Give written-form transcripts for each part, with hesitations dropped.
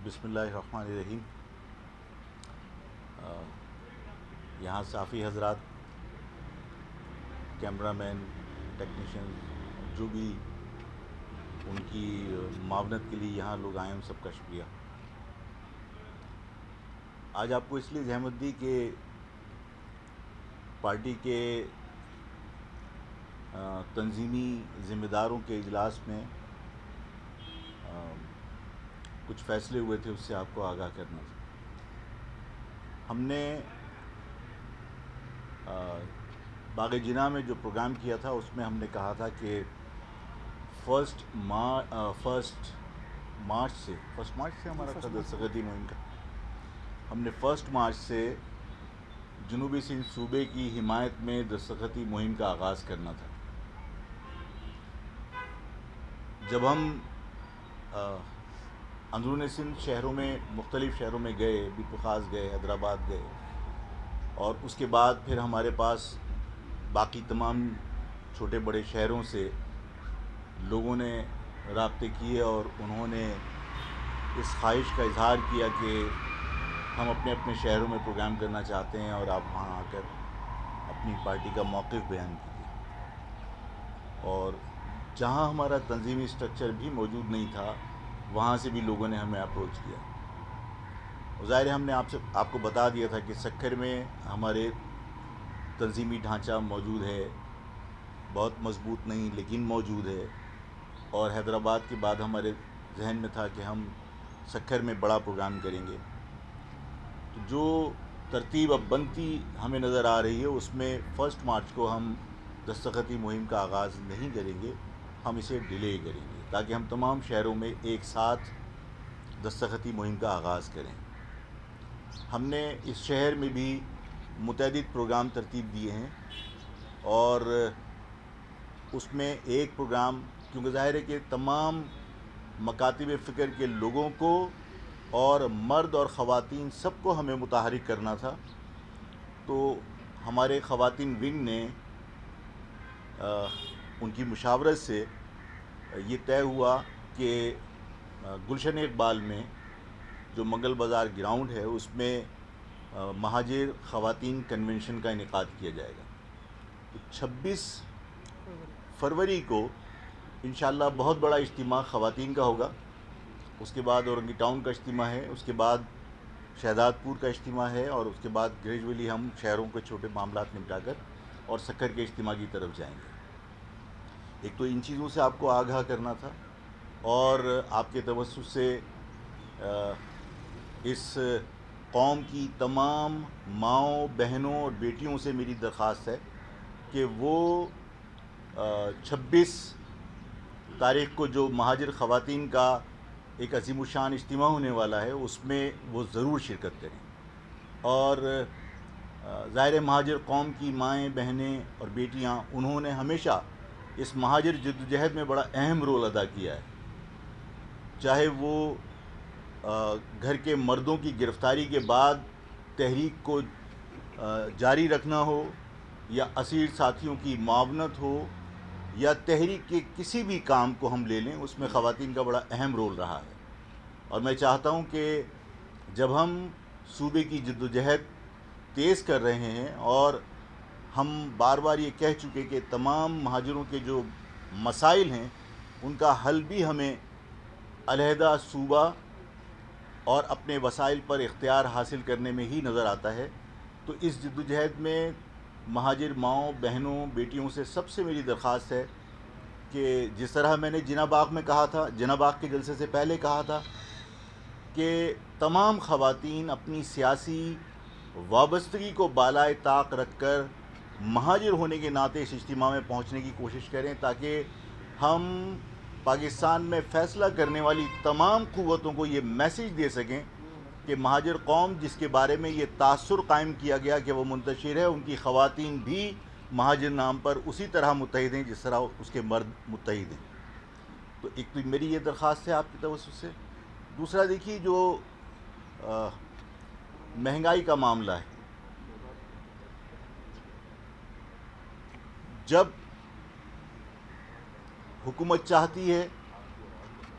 بسم اللہ الرحمن الرحیم۔ یہاں صحافی حضرات، کیمرہ مین، ٹیکنیشین، جو بھی ان کی معاونت کے لیے یہاں لوگ آئے ہیں، ان سب کا شکریہ۔ آج آپ کو اس لیے زحمت دی کہ پارٹی کے تنظیمی ذمہ داروں کے اجلاس میں کچھ فیصلے ہوئے تھے، اس سے آپ کو آگاہ کرنا تھا۔ ہم نے باغ جناح میں جو پروگرام کیا تھا، اس میں ہم نے کہا تھا کہ فرسٹ مارچ سے ہمارا تھا دستخطی مہم کا۔ ہم نے 1 مارچ سے جنوبی سندھ صوبے کی حمایت میں دستخطی مہم کا آغاز کرنا تھا۔ جب ہم اندرون سندھ شہروں میں، مختلف شہروں میں گئے، بپرخاص گئے، حیدرآباد گئے، اور اس کے بعد پھر ہمارے پاس باقی تمام چھوٹے بڑے شہروں سے لوگوں نے رابطے کیے اور انہوں نے اس خواہش کا اظہار کیا کہ ہم اپنے اپنے شہروں میں پروگرام کرنا چاہتے ہیں اور آپ وہاں آ کر اپنی پارٹی کا موقف بیان کیجیے۔ اور جہاں ہمارا تنظیمی اسٹرکچر بھی موجود نہیں تھا، وہاں سے بھی لوگوں نے ہمیں اپروچ کیا۔ ظاہر ہے ہم نے آپ کو بتا دیا تھا کہ سکھر میں ہمارے تنظیمی ڈھانچہ موجود ہے، بہت مضبوط نہیں لیکن موجود ہے، اور حیدرآباد کے بعد ہمارے ذہن میں تھا کہ ہم سکھر میں بڑا پروگرام کریں گے۔ تو جو ترتیب اب بنتی ہمیں نظر آ رہی ہے، اس میں 1 مارچ کو ہم دستخطی مہم کا آغاز نہیں کریں گے، ہم اسے ڈیلے کریں گے تاکہ ہم تمام شہروں میں ایک ساتھ دستخطی مہم کا آغاز کریں۔ ہم نے اس شہر میں بھی متعدد پروگرام ترتیب دیے ہیں، اور اس میں ایک پروگرام، کیونکہ ظاہر ہے کہ تمام مکاتب فکر کے لوگوں کو اور مرد اور خواتین سب کو ہمیں متحرک کرنا تھا، تو ہمارے خواتین ونگ نے ان کی مشاورت سے یہ طے ہوا کہ گلشن اقبال میں جو منگل بازار گراؤنڈ ہے، اس میں مہاجر خواتین کنونشن کا انعقاد کیا جائے گا۔ تو 26 فروری کو انشاءاللہ بہت بڑا اجتماع خواتین کا ہوگا، اس کے بعد اورنگی ٹاؤن کا اجتماع ہے، اس کے بعد شہداد پور کا اجتماع ہے، اور اس کے بعد گریجولی ہم شہروں کے چھوٹے معاملات نمٹا کر اور سکھر کے اجتماع کی طرف جائیں گے۔ ایک تو ان چیزوں سے آپ کو آگاہ کرنا تھا، اور آپ کے توسط سے اس قوم کی تمام ماؤں، بہنوں اور بیٹیوں سے میری درخواست ہے کہ وہ 26 تاریخ کو جو مہاجر خواتین کا ایک عظیم الشان اجتماع ہونے والا ہے، اس میں وہ ضرور شرکت کریں۔ اور ظاہر مہاجر قوم کی مائیں، بہنیں اور بیٹیاں، انہوں نے ہمیشہ اس مہاجر جدوجہد میں بڑا اہم رول ادا کیا ہے، چاہے وہ گھر کے مردوں کی گرفتاری کے بعد تحریک کو جاری رکھنا ہو، یا اسیر ساتھیوں کی معاونت ہو، یا تحریک کے کسی بھی کام کو ہم لے لیں، اس میں خواتین کا بڑا اہم رول رہا ہے۔ اور میں چاہتا ہوں کہ جب ہم صوبے کی جدوجہد تیز کر رہے ہیں، اور ہم بار بار یہ کہہ چکے کہ تمام مہاجروں کے جو مسائل ہیں ان کا حل بھی ہمیں علیحدہ صوبہ اور اپنے وسائل پر اختیار حاصل کرنے میں ہی نظر آتا ہے، تو اس جدوجہد میں مہاجر ماؤں، بہنوں، بیٹیوں سے سب سے میری درخواست ہے کہ جس طرح میں نے جناح باغ میں کہا تھا، جناح باغ کے جلسے سے پہلے کہا تھا کہ تمام خواتین اپنی سیاسی وابستگی کو بالائے طاق رکھ کر مہاجر ہونے کے ناطے اس اجتماع میں پہنچنے کی کوشش کریں، تاکہ ہم پاکستان میں فیصلہ کرنے والی تمام قوتوں کو یہ میسیج دے سکیں کہ مہاجر قوم جس کے بارے میں یہ تاثر قائم کیا گیا کہ وہ منتشر ہے، ان کی خواتین بھی مہاجر نام پر اسی طرح متحد ہیں جس طرح اس کے مرد متحد ہیں۔ تو ایک تو میری یہ درخواست ہے آپ کی توسط سے۔ دوسرا، دیکھیے جو مہنگائی کا معاملہ ہے، جب حکومت چاہتی ہے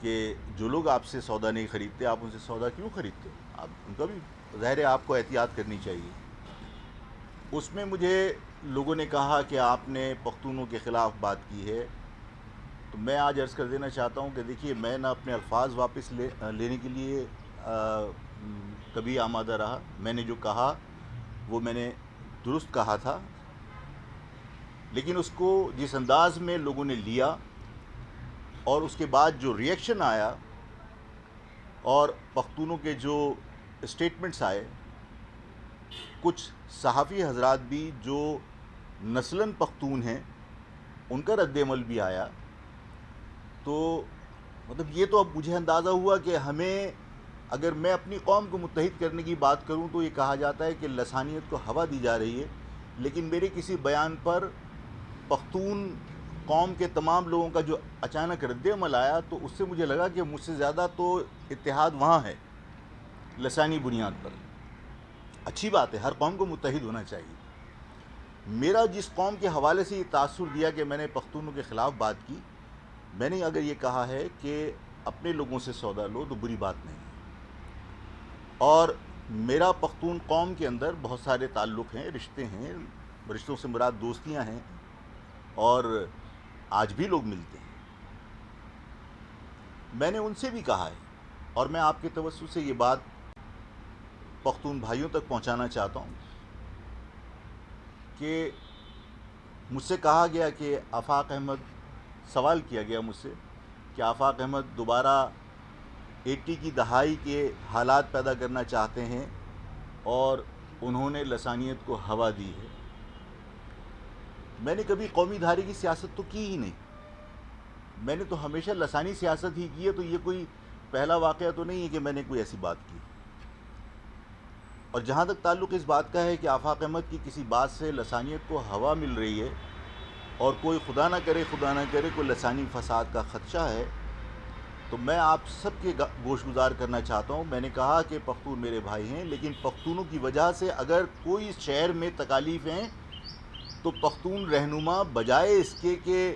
کہ جو لوگ آپ سے سودا نہیں خریدتے آپ ان سے سودا کیوں خریدتے؟ آپ ان کا بھی ظاہر ہے آپ کو احتیاط کرنی چاہیے۔ اس میں مجھے لوگوں نے کہا کہ آپ نے پختونوں کے خلاف بات کی ہے، تو میں آج عرض کر دینا چاہتا ہوں کہ دیکھیے میں نہ اپنے الفاظ واپس لینے کے لیے کبھی آمادہ رہا۔ میں نے جو کہا وہ میں نے درست کہا تھا، لیکن اس کو جس انداز میں لوگوں نے لیا اور اس کے بعد جو ری ایکشن آیا اور پختونوں کے جو اسٹیٹمنٹس آئے، کچھ صحافی حضرات بھی جو نسلاً پختون ہیں ان کا رد عمل بھی آیا، تو مطلب یہ تو اب مجھے اندازہ ہوا کہ ہمیں اگر میں اپنی قوم کو متحد کرنے کی بات کروں تو یہ کہا جاتا ہے کہ لسانیت کو ہوا دی جا رہی ہے، لیکن میرے کسی بیان پر پختون قوم کے تمام لوگوں کا جو اچانک رد عمل آیا تو اس سے مجھے لگا کہ مجھ سے زیادہ تو اتحاد وہاں ہے لسانی بنیاد پر۔ اچھی بات ہے، ہر قوم کو متحد ہونا چاہیے۔ میرا جس قوم کے حوالے سے یہ تاثر دیا کہ میں نے پختونوں کے خلاف بات کی، میں نے اگر یہ کہا ہے کہ اپنے لوگوں سے سودا لو تو بری بات نہیں ہے، اور میرا پختون قوم کے اندر بہت سارے تعلق ہیں، رشتے ہیں، رشتوں سے مراد دوستیاں ہیں، اور آج بھی لوگ ملتے ہیں۔ میں نے ان سے بھی کہا ہے، اور میں آپ کے توسط سے یہ بات پختون بھائیوں تک پہنچانا چاہتا ہوں کہ مجھ سے کہا گیا کہ آفاق احمد، سوال کیا گیا مجھ سے کہ آفاق احمد دوبارہ 80 کی دہائی کے حالات پیدا کرنا چاہتے ہیں اور انہوں نے لسانیت کو ہوا دی ہے۔ میں نے کبھی قومی دھارے کی سیاست تو کی ہی نہیں، میں نے تو ہمیشہ لسانی سیاست ہی کی ہے، تو یہ کوئی پہلا واقعہ تو نہیں ہے کہ میں نے کوئی ایسی بات کی۔ اور جہاں تک تعلق اس بات کا ہے کہ آفاق احمد کی کسی بات سے لسانیت کو ہوا مل رہی ہے اور کوئی خدا نہ کرے کوئی لسانی فساد کا خدشہ ہے، تو میں آپ سب کے گوش گزار کرنا چاہتا ہوں۔ میں نے کہا کہ پختون میرے بھائی ہیں، لیکن پختونوں کی وجہ سے اگر کوئی اس شہر میں تکالیف ہیں تو پختون رہنما بجائے اس کے کہ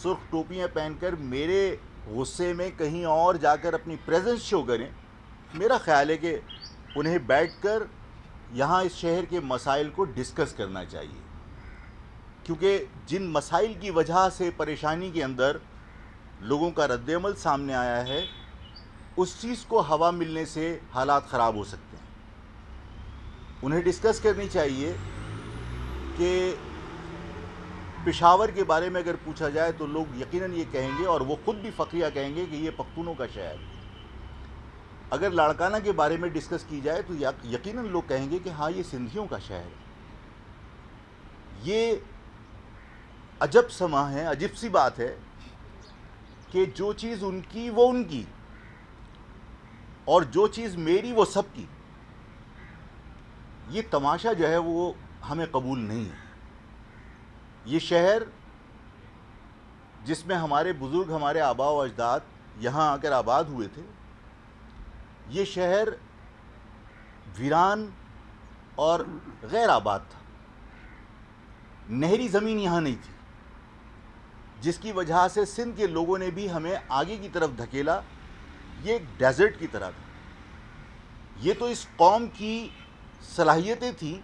سرخ ٹوپیاں پہن کر میرے غصے میں کہیں اور جا کر اپنی پریزنس شو کریں، میرا خیال ہے کہ انہیں بیٹھ کر یہاں اس شہر کے مسائل کو ڈسکس کرنا چاہیے، کیونکہ جن مسائل کی وجہ سے پریشانی کے اندر لوگوں کا رد عمل سامنے آیا ہے، اس چیز کو ہوا ملنے سے حالات خراب ہو سکتے ہیں۔ انہیں ڈسکس کرنی چاہیے کہ پشاور کے بارے میں اگر پوچھا جائے تو لوگ یقیناً یہ کہیں گے، اور وہ خود بھی فخریہ کہیں گے کہ یہ پختونوں کا شہر ہے۔ اگر لاڑکانہ کے بارے میں ڈسکس کی جائے تو یقیناً لوگ کہیں گے کہ ہاں یہ سندھیوں کا شہر ہے۔ یہ عجب سما ہے، عجیب سی بات ہے کہ جو چیز ان کی وہ ان کی، اور جو چیز میری وہ سب کی۔ یہ تماشا جو ہے وہ ہمیں قبول نہیں ہے۔ یہ شہر جس میں ہمارے بزرگ، ہمارے آباء و اجداد یہاں آ کر آباد ہوئے تھے، یہ شہر ویران اور غیر آباد تھا، نہری زمین یہاں نہیں تھی، جس کی وجہ سے سندھ کے لوگوں نے بھی ہمیں آگے کی طرف دھکیلا۔ یہ ایک ڈیزرٹ کی طرح تھا۔ یہ تو اس قوم کی صلاحیتیں تھیں،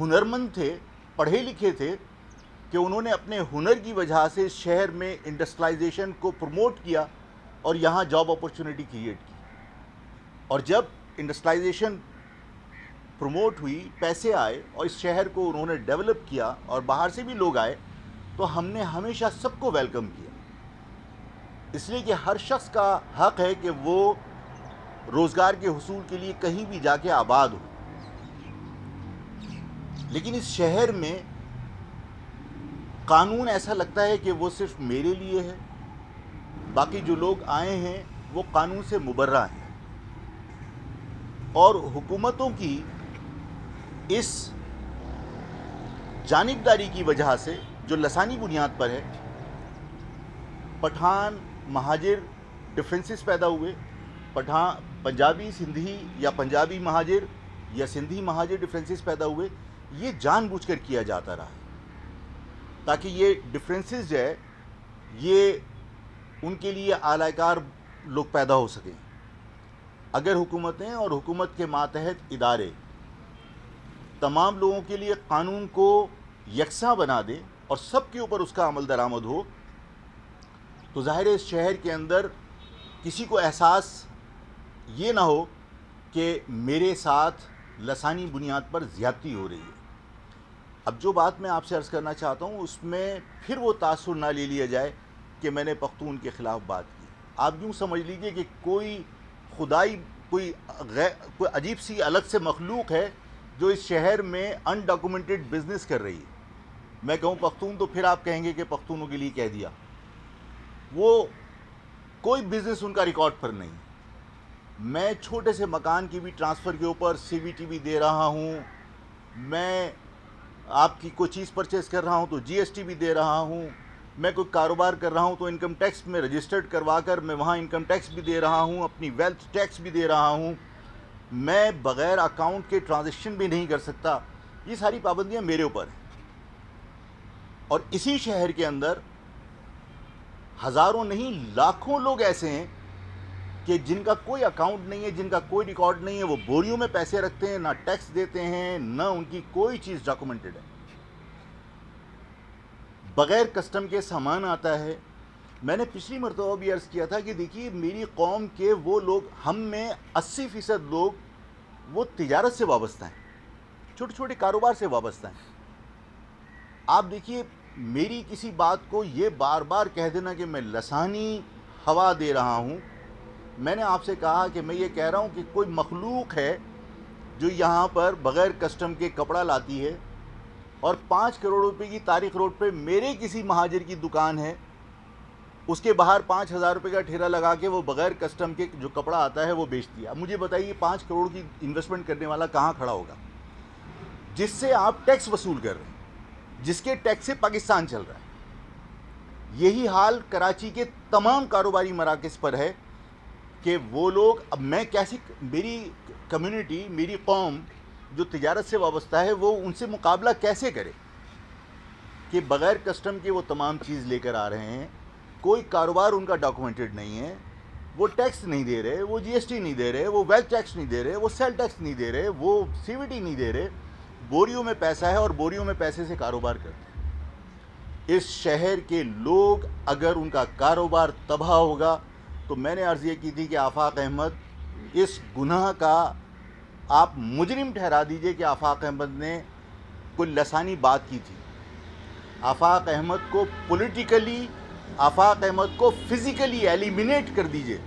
ہنرمند تھے، پڑھے لکھے تھے، کہ انہوں نے اپنے ہنر کی وجہ سے اس شہر میں انڈسٹریلائزیشن کو پروموٹ کیا اور یہاں جاب اپورچونٹی کریٹ کی۔ اور جب انڈسٹریلائزیشن پروموٹ ہوئی، پیسے آئے اور اس شہر کو انہوں نے ڈیولپ کیا اور باہر سے بھی لوگ آئے، تو ہم نے ہمیشہ سب کو ویلکم کیا، اس لیے کہ ہر شخص کا حق ہے کہ وہ روزگار کے حصول کے لیے کہیں بھی جا کے آباد ہو۔ لیکن اس شہر میں قانون ایسا لگتا ہے کہ وہ صرف میرے لیے ہے، باقی جو لوگ آئے ہیں وہ قانون سے مبرہ ہیں، اور حکومتوں کی اس جانبداری کی وجہ سے جو لسانی بنیاد پر ہے، پٹھان مہاجر ڈفرینسز پیدا ہوئے، پنجابی سندھی یا پنجابی مہاجر یا سندھی مہاجر ڈفرینسز پیدا ہوئے۔ یہ جان بوجھ کر کیا جاتا رہا تاکہ یہ ڈفرینسز جو ہے یہ ان کے لیے اعلی کار لوگ پیدا ہو سکیں. اگر حکومتیں اور حکومت کے ماتحت ادارے تمام لوگوں کے لیے قانون کو یکساں بنا دیں اور سب کے اوپر اس کا عمل درآمد ہو تو ظاہر ہے اس شہر کے اندر کسی کو احساس یہ نہ ہو کہ میرے ساتھ لسانی بنیاد پر زیادتی ہو رہی ہے. اب جو بات میں آپ سے عرض کرنا چاہتا ہوں اس میں پھر وہ تاثر نہ لے لیا جائے کہ میں نے پختون کے خلاف بات کی. آپ یوں سمجھ لیجئے کہ کوئی خدائی کوئی عجیب سی الگ سے مخلوق ہے جو اس شہر میں ان ڈاکومنٹڈ بزنس کر رہی ہے. میں کہوں پختون تو پھر آپ کہیں گے کہ پختونوں کے لیے کہہ دیا. وہ کوئی بزنس ان کا ریکارڈ پر نہیں. میں چھوٹے سے مکان کی بھی ٹرانسفر کے اوپر سی وی ٹی بھی دے رہا ہوں. میں آپ کی کوئی چیز پرچیز کر رہا ہوں تو جی ایس ٹی بھی دے رہا ہوں. میں کوئی کاروبار کر رہا ہوں تو انکم ٹیکس میں رجسٹرڈ کروا کر میں وہاں انکم ٹیکس بھی دے رہا ہوں, اپنی ویلتھ ٹیکس بھی دے رہا ہوں. میں بغیر اکاؤنٹ کے ٹرانزیکشن بھی نہیں کر سکتا. یہ ساری پابندیاں میرے اوپر ہیں. اور اسی شہر کے اندر ہزاروں نہیں لاکھوں لوگ ایسے ہیں کہ جن کا کوئی اکاؤنٹ نہیں ہے, جن کا کوئی ریکارڈ نہیں ہے. وہ بوریوں میں پیسے رکھتے ہیں, نہ ٹیکس دیتے ہیں, نہ ان کی کوئی چیز ڈاکومنٹڈ ہے. بغیر کسٹم کے سامان آتا ہے. میں نے پچھلی مرتبہ بھی عرض کیا تھا کہ دیکھیے میری قوم کے وہ لوگ, ہم میں 80% لوگ وہ تجارت سے وابستہ ہیں, چھوٹے چھوٹے کاروبار سے وابستہ ہیں. آپ دیکھیے میری کسی بات کو یہ بار بار کہہ دینا کہ میں لسانی ہوا دے رہا ہوں. میں نے آپ سے کہا کہ میں یہ کہہ رہا ہوں کہ کوئی مخلوق ہے جو یہاں پر بغیر کسٹم کے کپڑا لاتی ہے اور 5 کروڑ روپے کی طارق روڈ پہ میرے کسی مہاجر کی دکان ہے, اس کے باہر 5,000 روپے کا ٹھیلا لگا کے وہ بغیر کسٹم کے جو کپڑا آتا ہے وہ بیچ دیا. مجھے بتائیے 5 کروڑ کی انویسٹمنٹ کرنے والا کہاں کھڑا ہوگا جس سے آپ ٹیکس وصول کر رہے ہیں, جس کے ٹیکس سے پاکستان چل رہا ہے. یہی حال کراچی کے تمام کاروباری مراکز پر ہے کہ وہ لوگ, اب میں کیسے, میری کمیونٹی, میری قوم جو تجارت سے وابستہ ہے وہ ان سے مقابلہ کیسے کرے کہ بغیر کسٹم کے وہ تمام چیز لے کر آ رہے ہیں, کوئی کاروبار ان کا ڈاکومنٹڈ نہیں ہے, وہ ٹیکس نہیں دے رہے, وہ جی ایس ٹی نہیں دے رہے, وہ ویلتھ ٹیکس نہیں دے رہے, وہ سیل ٹیکس نہیں دے رہے, وہ سی وی ٹی نہیں دے رہے. بوریوں میں پیسہ ہے اور بوریوں میں پیسے سے کاروبار کرتے ہیں. اس شہر کے لوگ اگر ان کا کاروبار تباہ ہوگا تو میں نے عرض یہ کی تھی کہ آفاق احمد اس گناہ کا آپ مجرم ٹھہرا دیجئے کہ آفاق احمد نے کوئی لسانی بات کی تھی. آفاق احمد کو پولیٹیکلی, آفاق احمد کو فزیکلی ایلیمینیٹ کر دیجئے,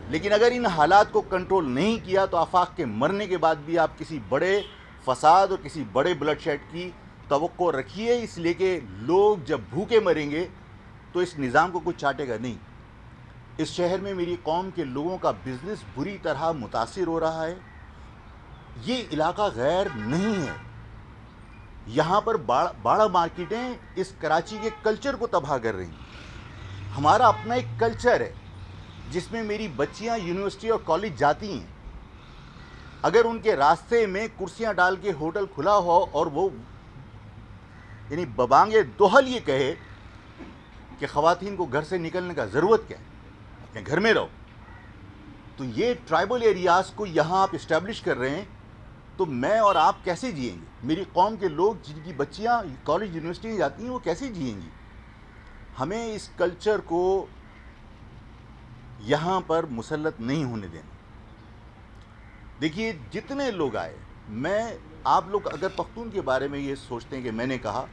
لیکن اگر ان حالات کو کنٹرول نہیں کیا تو آفاق کے مرنے کے بعد بھی آپ کسی بڑے فساد اور کسی بڑے بلڈ شیڈ کی توقع رکھیے, اس لیے کہ لوگ جب بھوکے مریں گے تو اس نظام کو کچھ چاٹے گا نہیں. اس شہر میں میری قوم کے لوگوں کا بزنس بری طرح متاثر ہو رہا ہے. یہ علاقہ غیر نہیں ہے. یہاں پر باڑہ مارکیٹیں اس کراچی کے کلچر کو تباہ کر رہی ہیں. ہمارا اپنا ایک کلچر ہے جس میں میری بچیاں یونیورسٹی اور کالج جاتی ہیں. اگر ان کے راستے میں کرسیاں ڈال کے ہوٹل کھلا ہو اور وہ یعنی ببانگے دوہل یہ کہے کہ خواتین کو گھر سے نکلنے کا ضرورت کیا ہے, اپنے گھر میں رہو, تو یہ ٹرائبل ایریاز کو یہاں آپ اسٹیبلش کر رہے ہیں, تو میں اور آپ کیسے جئیں گے؟ میری قوم کے لوگ جن کی بچیاں کالج یونیورسٹی جاتی ہیں وہ کیسے جئیں گی؟ ہمیں اس کلچر کو یہاں پر مسلط نہیں ہونے دینا. دیکھیے جتنے لوگ آئے, میں آپ لوگ اگر پختون کے بارے میں یہ سوچتے ہیں کہ میں نے کہا,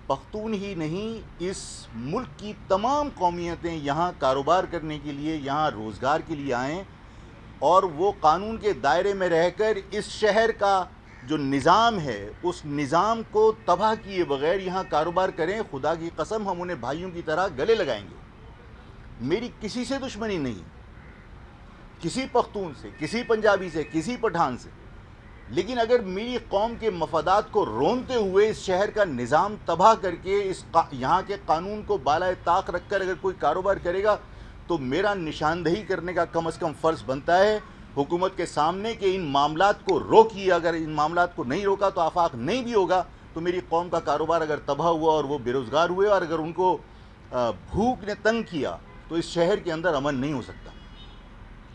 پختون ہی نہیں اس ملک کی تمام قومیتیں یہاں کاروبار کرنے کے لیے, یہاں روزگار کے لیے آئیں اور وہ قانون کے دائرے میں رہ کر اس شہر کا جو نظام ہے اس نظام کو تباہ کیے بغیر یہاں کاروبار کریں. خدا کی قسم ہم انہیں بھائیوں کی طرح گلے لگائیں گے. میری کسی سے دشمنی نہیں, کسی پختون سے, کسی پنجابی سے, کسی پٹھان سے, لیکن اگر میری قوم کے مفادات کو رونتے ہوئے اس شہر کا نظام تباہ کر کے یہاں کے قانون کو بالائے طاق رکھ کر اگر کوئی کاروبار کرے گا تو میرا نشاندہی کرنے کا کم از کم فرض بنتا ہے حکومت کے سامنے کہ ان معاملات کو روکیے. اگر ان معاملات کو نہیں روکا تو آفاق نہیں بھی ہوگا, تو میری قوم کا کاروبار اگر تباہ ہوا اور وہ بے روزگار ہوئے اور اگر ان کو بھوک نے تنگ کیا تو اس شہر کے اندر امن نہیں ہو سکتا.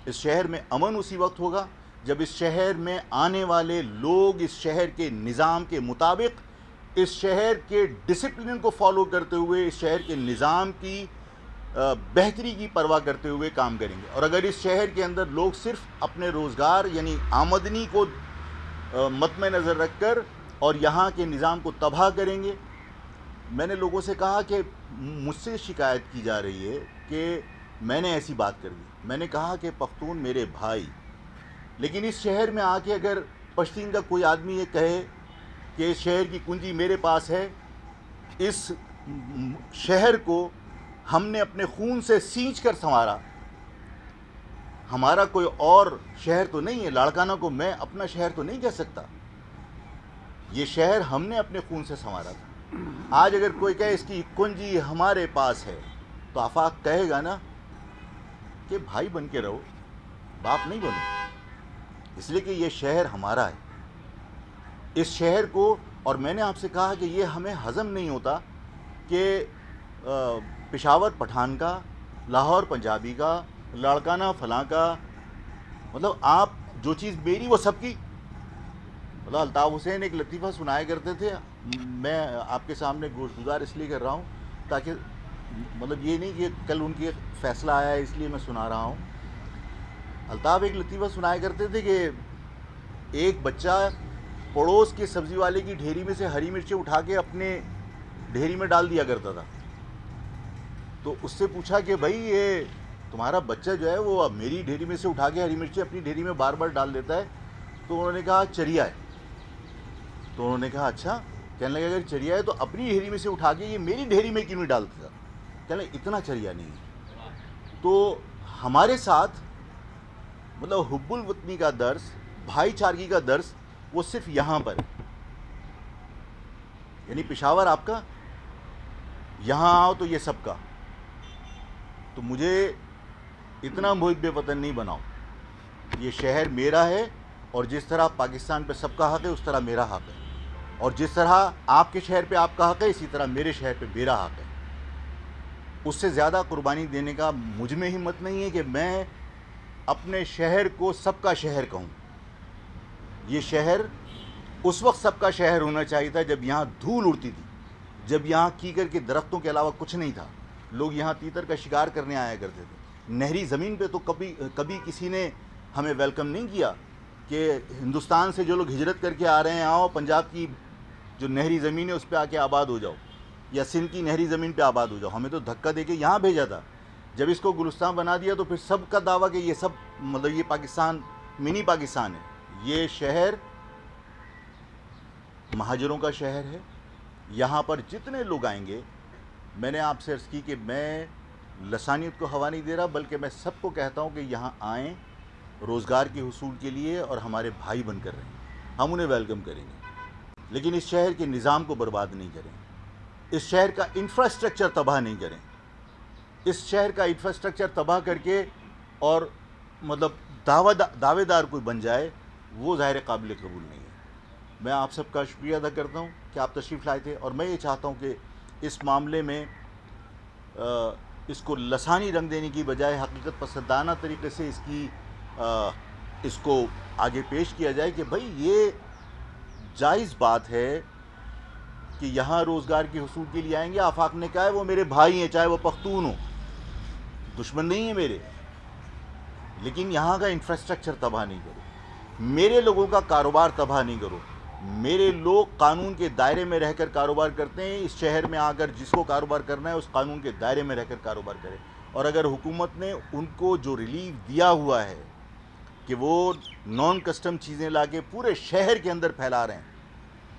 اس شہر میں امن اسی وقت ہوگا جب اس شہر میں آنے والے لوگ اس شہر کے نظام کے مطابق، اس شہر کے ڈسپلن کو فالو کرتے ہوئے، اس شہر کے نظام کی بہتری کی پرواہ کرتے ہوئے کام کریں گے۔ اور اگر اس شہر کے اندر لوگ صرف اپنے روزگار یعنی آمدنی کو مد نظر رکھ کر اور یہاں کے نظام کو تباہ کریں گے، میں نے لوگوں سے کہا کہ مجھ سے شکایت کی جا رہی ہے کہ میں نے ایسی بات کر دی۔ میں نے کہا کہ پختون میرے بھائی، لیکن اس شہر میں آ کے اگر پشتین کا کوئی آدمی یہ کہے کہ اس شہر کی کنجی میرے پاس ہے، اس شہر کو ہم نے اپنے خون سے سینچ کر سنوارا، ہمارا کوئی اور شہر تو نہیں ہے، لاڑکانہ کو میں اپنا شہر تو نہیں کہہ سکتا، یہ شہر ہم نے اپنے خون سے سنوارا تھا۔ آج اگر کوئی کہے اس کی کنجی ہمارے پاس ہے تو آفاق کہے گا نا کہ بھائی بن کے رہو، باپ نہیں بنو، اس لیے کہ یہ شہر ہمارا ہے۔ اس شہر کو، اور میں نے آپ سے کہا کہ یہ ہمیں ہضم نہیں ہوتا کہ پشاور پٹھان کا، لاہور پنجابی کا، لاڑکانہ فلاں کا، مطلب آپ جو چیز میری وہ سب کی۔ مطلب الطاف حسین ایک لطیفہ سنایا کرتے تھے، میں آپ کے سامنے گوش گزار اس لیے کر رہا ہوں تاکہ مطلب یہ نہیں کہ کل ان کی فیصلہ آیا ہے اس لیے میں سنا رہا ہوں۔ الطاف ایک لطیفہ سنایا کرتے تھے کہ ایک بچہ پڑوس کے سبزی والے کی ڈھیری میں سے ہری مرچیں اٹھا کے اپنے ڈھیری میں ڈال دیا کرتا تھا، تو اس سے پوچھا کہ بھائی یہ تمہارا بچہ جو ہے وہ میری ڈھیری میں سے اٹھا کے ہری مرچیں اپنی ڈھیری میں بار بار ڈال دیتا ہے، تو انہوں نے کہا چریا ہے۔ تو انہوں نے کہا اچھا، کہنے لگا اگر چریا ہے تو اپنی ڈھیری میں سے اٹھا کے یہ میری ڈھیری میں کیوں نہیں ڈالتا؟ کہنے لگا اتنا چریا نہیں ہے۔ تو ہمارے ساتھ مطلب حب الوطنی کا درس، بھائی چارگی کا درس وہ صرف یہاں پر ہے، یعنی پشاور آپ کا، یہاں آؤ تو یہ سب کا۔ تو مجھے اتنا محب وطن نہیں بناؤ، یہ شہر میرا ہے، اور جس طرح پاکستان پہ سب کا حق ہے اس طرح میرا حق ہے، اور جس طرح آپ کے شہر پہ آپ کا حق ہے اسی طرح میرے شہر پہ میرا حق ہے۔ اس سے زیادہ قربانی دینے کا مجھ میں ہمت نہیں ہے کہ میں اپنے شہر کو سب کا شہر کہوں۔ یہ شہر اس وقت سب کا شہر ہونا چاہیے تھا جب یہاں دھول اڑتی تھی، جب یہاں کیکر کے درختوں کے علاوہ کچھ نہیں تھا، لوگ یہاں تیتر کا شکار کرنے آیا کرتے تھے۔ نہری زمین پہ تو کبھی کسی نے ہمیں ویلکم نہیں کیا کہ ہندوستان سے جو لوگ ہجرت کر کے آ رہے ہیں آؤ پنجاب کی جو نہری زمین ہے اس پہ آ کے آباد ہو جاؤ، یا سندھ کی نہری زمین پہ آباد ہو جاؤ۔ ہمیں تو دھکا دے کے یہاں بھیجا تھا۔ جب اس کو گلستان بنا دیا تو پھر سب کا دعویٰ کہ یہ سب مطلب یہ پاکستان منی پاکستان ہے۔ یہ شہر مہاجروں کا شہر ہے، یہاں پر جتنے لوگ آئیں گے، میں نے آپ سے عرض کی کہ میں لسانیت کو ہوا نہیں دے رہا، بلکہ میں سب کو کہتا ہوں کہ یہاں آئیں روزگار کے حصول کے لیے اور ہمارے بھائی بن کر رہیں، ہم انہیں ویلکم کریں گے، لیکن اس شہر کے نظام کو برباد نہیں کریں، اس شہر کا انفراسٹرکچر تباہ نہیں کریں۔ اس شہر کا انفراسٹرکچر تباہ کر کے اور مطلب دعوے دار کوئی بن جائے، وہ ظاہر قابل قبول نہیں ہے۔ میں آپ سب کا شکریہ ادا کرتا ہوں کہ آپ تشریف لائے تھے، اور میں یہ چاہتا ہوں کہ اس معاملے میں اس کو لسانی رنگ دینے کی بجائے حقیقت پسندانہ طریقے سے اس کو آگے پیش کیا جائے کہ بھائی یہ جائز بات ہے کہ یہاں روزگار کے حصول کے لیے آئیں گے۔ آفاق نے کہا ہے وہ میرے بھائی ہیں، چاہے وہ پختون ہوں، دشمن نہیں ہیں میرے، لیکن یہاں کا انفراسٹرکچر تباہ نہیں کرو، میرے لوگوں کا کاروبار تباہ نہیں کرو۔ میرے لوگ قانون کے دائرے میں رہ کر کاروبار کرتے ہیں، اس شہر میں آ کر جس کو کاروبار کرنا ہے اس قانون کے دائرے میں رہ کر کاروبار کرے۔ اور اگر حکومت نے ان کو جو ریلیف دیا ہوا ہے کہ وہ نان کسٹم چیزیں لا کے پورے شہر کے اندر پھیلا رہے ہیں،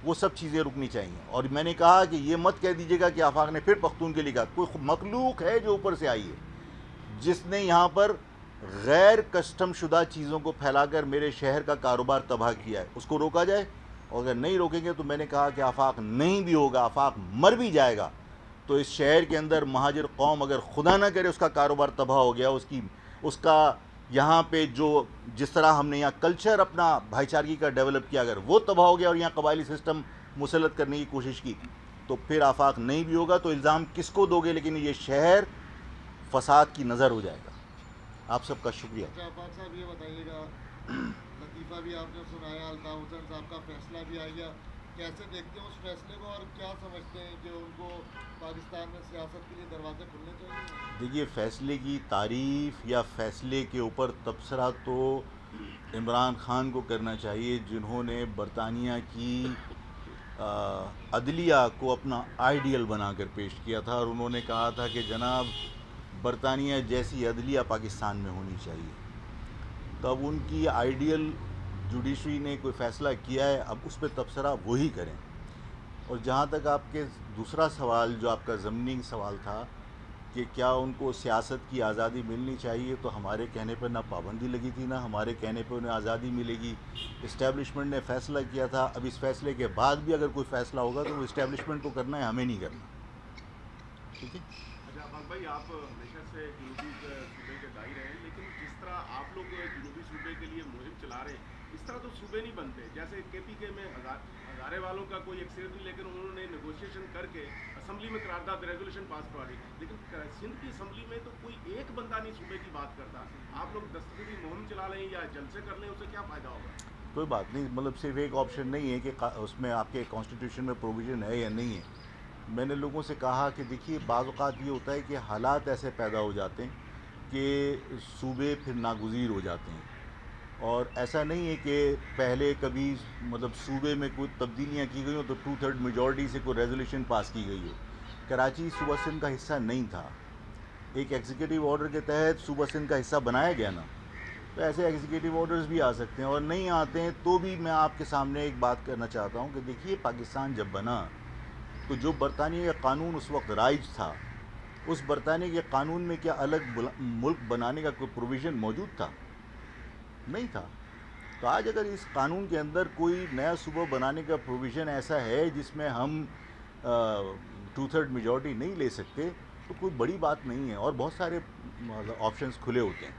وہ سب چیزیں رکنی چاہیے۔ اور میں نے کہا کہ یہ مت کہہ دیجیے گا کہ آفاق نے پھر پختون کے لیے کہا، کوئی مخلوق ہے جو اوپر سے آئی ہے جس نے یہاں پر غیر کسٹم شدہ چیزوں کو پھیلا کر میرے شہر کا کاروبار تباہ کیا ہے، اس کو روکا جائے۔ اور اگر نہیں روکیں گے تو میں نے کہا کہ آفاق نہیں بھی ہوگا، آفاق مر بھی جائے گا، تو اس شہر کے اندر مہاجر قوم اگر خدا نہ کرے اس کا کاروبار تباہ ہو گیا، اس کا یہاں پہ جو جس طرح ہم نے یہاں کلچر اپنا بھائی چارگی کا ڈیولپ کیا، اگر وہ تباہ ہو گیا اور یہاں قبائلی سسٹم مسلط کرنے کی کوشش کی، تو پھر آفاق نہیں بھی ہوگا۔ تو الزام کس کو دو گے، لیکن یہ شہر فساد کی نظر ہو جائے گا۔ آپ سب کا شکریہ. اچھا آفاق صاحب یہ بتائیے گا، لطیفہ بھی آپ نے سنایا، الطاف حسین صاحب کا فیصلہ بھی آ گیا، کیسے دیکھتے ہیں اس فیصلے کو اور کیا سمجھتے ہیں کہ ان کو پاکستان میں سیاست کے لیے دروازے کھلنے چاہیے؟ دیکھیے، فیصلے کی تعریف یا فیصلے کے اوپر تبصرہ تو عمران خان کو کرنا چاہیے، جنہوں نے برطانیہ کی عدلیہ کو اپنا آئیڈیل بنا کر پیش کیا تھا، اور انہوں نے کہا تھا کہ جناب برطانیہ جیسی عدلیہ پاکستان میں ہونی چاہیے. تو اب ان کی آئیڈیل جوڈیشری نے کوئی فیصلہ کیا ہے، اب اس پہ تبصرہ وہی کریں. اور جہاں تک آپ کے دوسرا سوال جو آپ کا ضمنی سوال تھا کہ کیا ان کو سیاست کی آزادی ملنی چاہیے، تو ہمارے کہنے پہ نہ پابندی لگی تھی، نہ ہمارے کہنے پہ انہیں آزادی ملے گی. اسٹیبلشمنٹ نے فیصلہ کیا تھا. اب اس فیصلے کے بعد بھی اگر کوئی فیصلہ ہوگا تو وہ اسٹیبلشمنٹ کو کرنا ہے، ہمیں نہیں کرنا. ٹھیک ہے. اچھا آفاق بھائی، آپ ہمیشہ سے جنوبی صوبے کے دائی رہے ہیں، لیکن جس طرح آپ لوگ جنوبی صوبے کے لیے مہم چلا رہے ہیں، اس طرح تو صوبے نہیں بنتے. جیسے کے پی کے میں ہزارے والوں کا کوئی ایکسیڈنٹ نہیں، لیکن انہوں نے نیگوشیشن کر کے اسمبلی میں قرارداد ریزولوشن پاس کروا دی. لیکن سندھ کی اسمبلی میں تو کوئی ایک بندہ نہیں صوبے کی بات کرتا. آپ لوگ دستخطی مہم چلا لیں یا جلسے کر لیں، اس سے کیا فائدہ ہوگا؟ کوئی بات نہیں، مطلب صرف ایک آپشن نہیں ہے کہ اس میں آپ کے کانسٹیٹیوشن میں پروویژن ہے یا نہیں ہے. میں نے لوگوں سے کہا کہ دیکھیے، بعض اوقات یہ ہوتا ہے کہ حالات ایسے پیدا ہو جاتے ہیں کہ صوبے پھر ناگزیر ہو جاتے ہیں. اور ایسا نہیں ہے کہ پہلے کبھی مطلب صوبے میں کوئی تبدیلیاں کی گئی ہوں تو 2/3 میجورٹی سے کوئی ریزولوشن پاس کی گئی ہو. کراچی صوبہ سندھ کا حصہ نہیں تھا. ایک ایگزیکٹو آرڈر کے تحت صوبہ سندھ کا حصہ بنایا گیا نا. تو ایسے ایگزیکٹو آرڈرز بھی آ سکتے ہیں، اور نہیں آتے ہیں تو بھی میں آپ کے سامنے ایک بات کرنا چاہتا ہوں کہ دیکھیے، پاکستان جب بنا تو جو برطانیہ کا قانون اس وقت رائج تھا، اس برطانیہ کے قانون میں کیا الگ ملک بنانے کا کوئی پروویژن موجود تھا؟ نہیں تھا. تو آج اگر اس قانون کے اندر کوئی نیا صوبہ بنانے کا پروویژن ایسا ہے جس میں ہم 2/3 میجورٹی نہیں لے سکتے، تو کوئی بڑی بات نہیں ہے، اور بہت سارے آپشنز کھلے ہوتے ہیں.